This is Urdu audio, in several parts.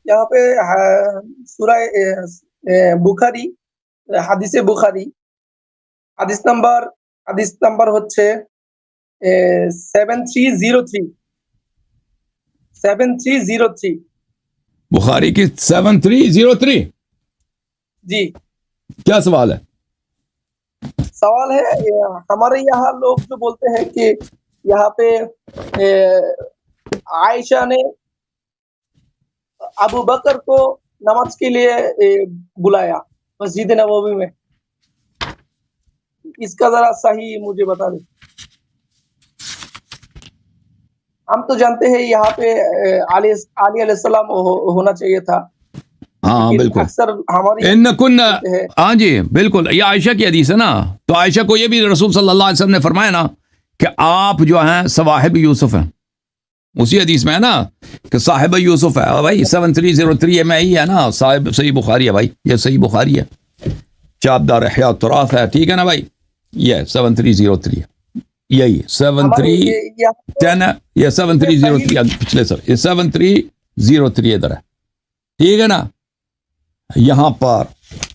یہاں پہ سورہ بخاری حدیث بخاری حدیث نمبر হচ্ছে 7303 بخاری کی 7303 جی کیا سوال ہے؟ سوال ہے ہمارے یہاں لوگ جو بولتے ہیں کہ یہاں پہ عائشہ نے ابو بکر کو نماز کے لیے بلایا مسجد نبوی میں، اس کا ذرا صحیح مجھے بتا دیں۔ ہم تو جانتے ہیں یہاں پہ علی علیہ السلام ہونا چاہیے تھا، ہاں بالکل، اکثر ہماری ہاں جی بالکل، یہ عائشہ کی حدیث ہے نا، تو عائشہ کو یہ بھی رسول صلی اللہ علیہ وسلم نے فرمایا نا کہ آپ جو ہیں صواحب یوسف ہیں، اسی حدیث میں ہے نا کہ صاحب یوسف ہے بھائی، 7303 میں ہی ہے نا، صاحب صحیح بخاری ہے بھائی، یہ صحیح بخاری ہے، چابدار احیاء التراث ہے، ٹھیک ہے نا بھائی، یہ 7303 یہی 7310 ہے، یہ 7303 پچھلے سر، یہ 7303 ادھر ہے، ٹھیک ہے نا۔ یہاں پر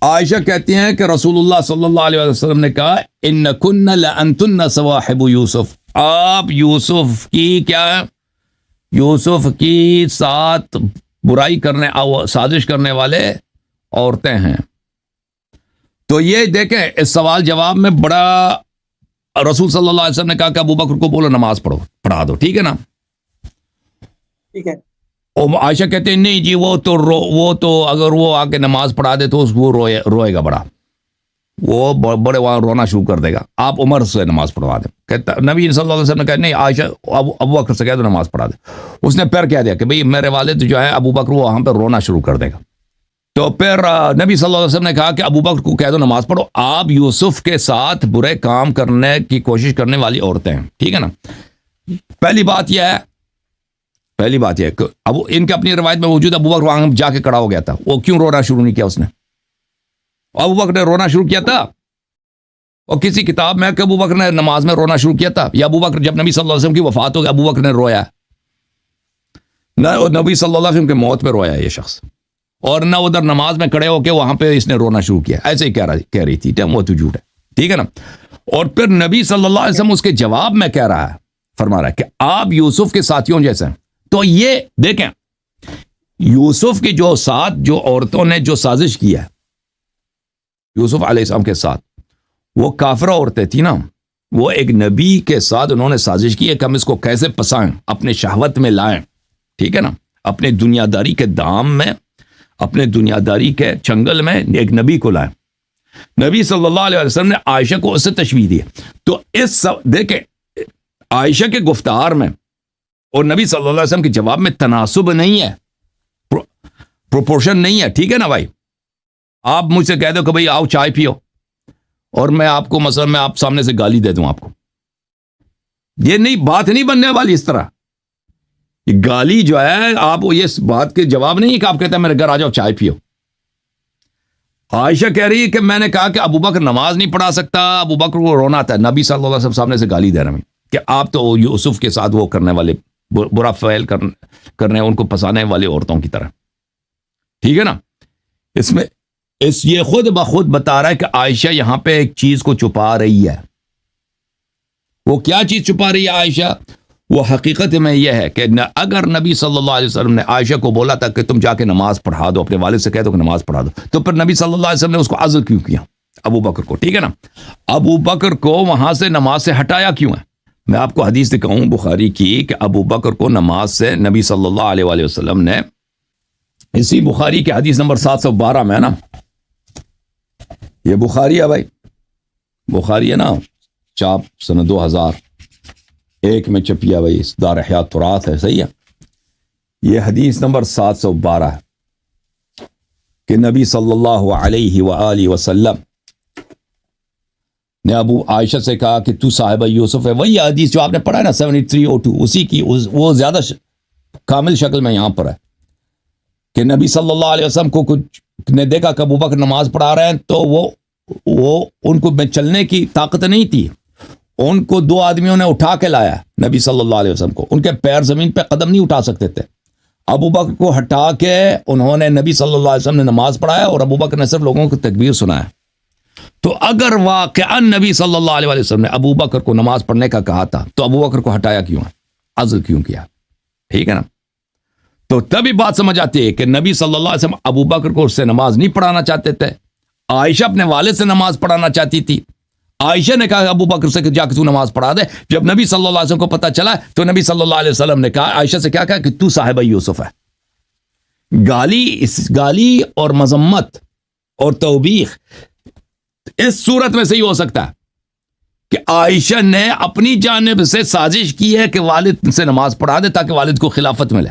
عائشہ کہتی ہیں کہ رسول اللہ صلی اللہ علیہ وسلم نے کہا انکن لانتن صواحب یوسف، آپ یوسف کی کیا ہے، یوسف کی ساتھ برائی کرنے سازش کرنے والے عورتیں ہیں۔ تو یہ دیکھیں اس سوال جواب میں بڑا رسول صلی اللہ علیہ وسلم نے کہا کہ ابو بکر کو بولو نماز پڑھا دو، ٹھیک ہے نا، ٹھیک ہے۔ اور عائشہ کہتے ہیں نہیں جی وہ تو اگر وہ آ کے نماز پڑھا دے تو وہ روئے گا بڑا، وہ بڑے وہاں رونا شروع کر دے گا، آپ عمر سے نماز پڑھوا دیں۔ کہتا نبی صلی اللہ علیہ وسلم نے کہا نہیں عائشہ ابو بکر سے کہہ دو نماز پڑھا دے، اس نے پھر کہہ دیا کہ بھئی میرے والد جو ہے ابو بکر وہاں پہ رونا شروع کر دے گا، تو پھر نبی صلی اللہ علیہ وسلم نے کہا کہ ابو بکر کو کہہ دو نماز پڑھو، آپ یوسف کے ساتھ برے کام کرنے کی کوشش کرنے والی عورتیں ہیں، ٹھیک ہے نا۔ پہلی بات یہ ہے کہ اب ان کے اپنی روایت میں موجود ابو بکر وہاں جا کے کھڑا ہو گیا تھا، وہ کیوں رونا شروع نہیں کیا اس نے؟ ابو بکر نے رونا شروع کیا تھا، اور کسی کتاب میں کہ ابو بکر نے نماز میں رونا شروع کیا تھا، یا ابو بکر جب نبی صلی اللہ علیہ وسلم کی وفات ہو گئی ابو بکر نے رویا؟ نہ نبی صلی اللہ علیہ وسلم کے موت پہ رویا یہ شخص، اور نہ ادھر نماز میں کھڑے ہو کے وہاں پہ اس نے رونا شروع کیا، ایسے ہی کہہ رہی تھی وہ تو جھوٹ ہے، ٹھیک ہے نا۔ اور پھر نبی صلی اللہ علیہ وسلم اس کے جواب میں کہہ رہا ہے، فرما رہا ہے کہ آپ یوسف کے ساتھیوں جیسے ہیں۔ تو یہ دیکھیں یوسف کے جو ساتھ جو عورتوں نے جو سازش کی ہے یوسف علیہ السلام کے ساتھ، وہ کافرہ عورتیں تھیں نا، وہ ایک نبی کے ساتھ انہوں نے سازش کی ہے کہ ہم اس کو کیسے پسائیں، اپنے شہوت میں لائیں، ٹھیک ہے نا، اپنے دنیا داری کے دام میں، اپنے دنیا داری کے چنگل میں ایک نبی کو لائیں۔ نبی صلی اللہ علیہ وسلم نے عائشہ کو اس سے تشبیہ دی، تو اس دیکھیں عائشہ کے گفتار میں اور نبی صلی اللہ علیہ وسلم کے جواب میں تناسب نہیں ہے، پروپورشن نہیں ہے، ٹھیک ہے نا بھائی۔ آپ مجھ سے کہہ دو کہ بھئی آؤ چائے پیو، اور میں آپ کو مثلا میں آپ سامنے سے گالی دے دوں آپ کو، یہ نہیں بات نہیں بننے والی اس طرح۔ یہ گالی جو ہے آپ یہ بات کے جواب نہیں ہے کہ آپ کہتے ہیں میرے گھر آ جاؤ چائے پیو۔ عائشہ کہہ رہی ہے کہ میں نے کہا کہ ابو بکر نماز نہیں پڑھا سکتا، ابو بکر کو رونا آتا ہے، نبی صلی اللہ علیہ وسلم سامنے سے گالی دے رہے ہیں کہ آپ تو یوسف کے ساتھ وہ کرنے والے برا فعل کرنے ان کو پسانے والی عورتوں کی طرح، ٹھیک ہے نا۔ اس میں یہ خود بخود بتا رہا ہے کہ عائشہ یہاں پہ ایک چیز کو چھپا رہی ہے۔ وہ کیا چیز چھپا رہی ہے عائشہ؟ وہ حقیقت میں یہ ہے کہ اگر نبی صلی اللہ علیہ وسلم نے عائشہ کو بولا تھا کہ تم جا کے نماز پڑھا دو، اپنے والد سے کہہ دو کہ نماز پڑھا دو، تو پھر نبی صلی اللہ علیہ وسلم نے اس کو عزل کیوں کیا ابو بکر کو، ٹھیک ہے نا، ابو بکر کو وہاں سے نماز سے ہٹایا کیوں ہے؟ میں آپ کو حدیث دکھاؤں بخاری کی کہ ابو بکر کو نماز سے نبی صلی اللہ علیہ وآلہ وسلم نے، اسی بخاری کے حدیث نمبر 712 میں ہے نا، یہ بخاری ہے بھائی، بخاری ہے نا، چاپ سن 2001 میں چھپیا بھائی، اس دار احیاء التراث ہے، صحیح ہے۔ یہ حدیث نمبر 712 ہے کہ نبی صلی اللہ علیہ وآلہ وسلم نے ابو عائشہ سے کہا کہ تو صاحبہ یوسف ہے، وہی حدیث جو آپ نے پڑھا ہے نا 7302، اسی کی وہ زیادہ کامل شکل میں یہاں پر ہے کہ نبی صلی اللہ علیہ وسلم کو کچھ نے دیکھا کہ ابو بکر نماز پڑھا رہے ہیں، تو وہ ان کو چلنے کی طاقت نہیں تھی، ان کو 2 آدمیوں نے اٹھا کے لایا نبی صلی اللہ علیہ وسلم کو، ان کے پیر زمین پہ قدم نہیں اٹھا سکتے تھے۔ ابو بکر کو ہٹا کے انہوں نے نبی صلی اللہ علیہ وسلم نے نماز پڑھایا اور ابو بکر نے صرف لوگوں کو تکبیر سنایا. تو اگر واقعاً نبی صلی اللہ علیہ وسلم نے ابو بکر کو نماز پڑھنے کا کہا تھا تو ابو بکر کو ہٹایا کیوں ہے, عزل کیوں کیا؟ ٹھیک ہے نا. تو تبھی بات سمجھ آتی ہے کہ نبی صلی اللہ علیہ وسلم ابو بکر کو اس سے نماز نہیں پڑھانا چاہتے تھے. عائشہ اپنے والد سے نماز پڑھانا چاہتی تھی. عائشہ نے کہا ابو بکر سے کہ جا کے تو نماز پڑھا دے. جب نبی صلی اللہ علیہ وسلم کو پتہ چلا تو نبی صلی اللہ علیہ وسلم نے کہا, عائشہ سے کیا کہا کہ تو صاحبہ یوسف ہے. گالی اور مذمت اور توبیخ اس صورت میں سے ہی ہو سکتا ہے کہ عائشہ نے اپنی جانب سے سازش کی ہے کہ والد سے نماز پڑھا دے تاکہ والد کو خلافت ملے,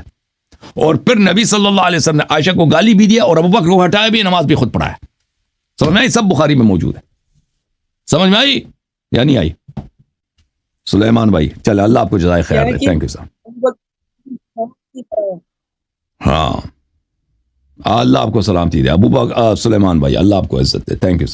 اور پھر نبی صلی اللہ علیہ وسلم نے عائشہ کو گالی بھی دیا اور ابو بکر کو ہٹایا بھی, نماز بھی خود پڑھایا. سمجھ میں آئی؟ سب بخاری میں موجود ہے. سمجھ میں آئی یا نہیں آئی؟ سلیمان بھائی چلے, اللہ آپ کو جزائے خیر دے. Thank you sir. ہاں اللہ آپ کو سلامتی دے. ابو بکر سلیمان بھائی اللہ آپ کو عزت دے. Thank you sir.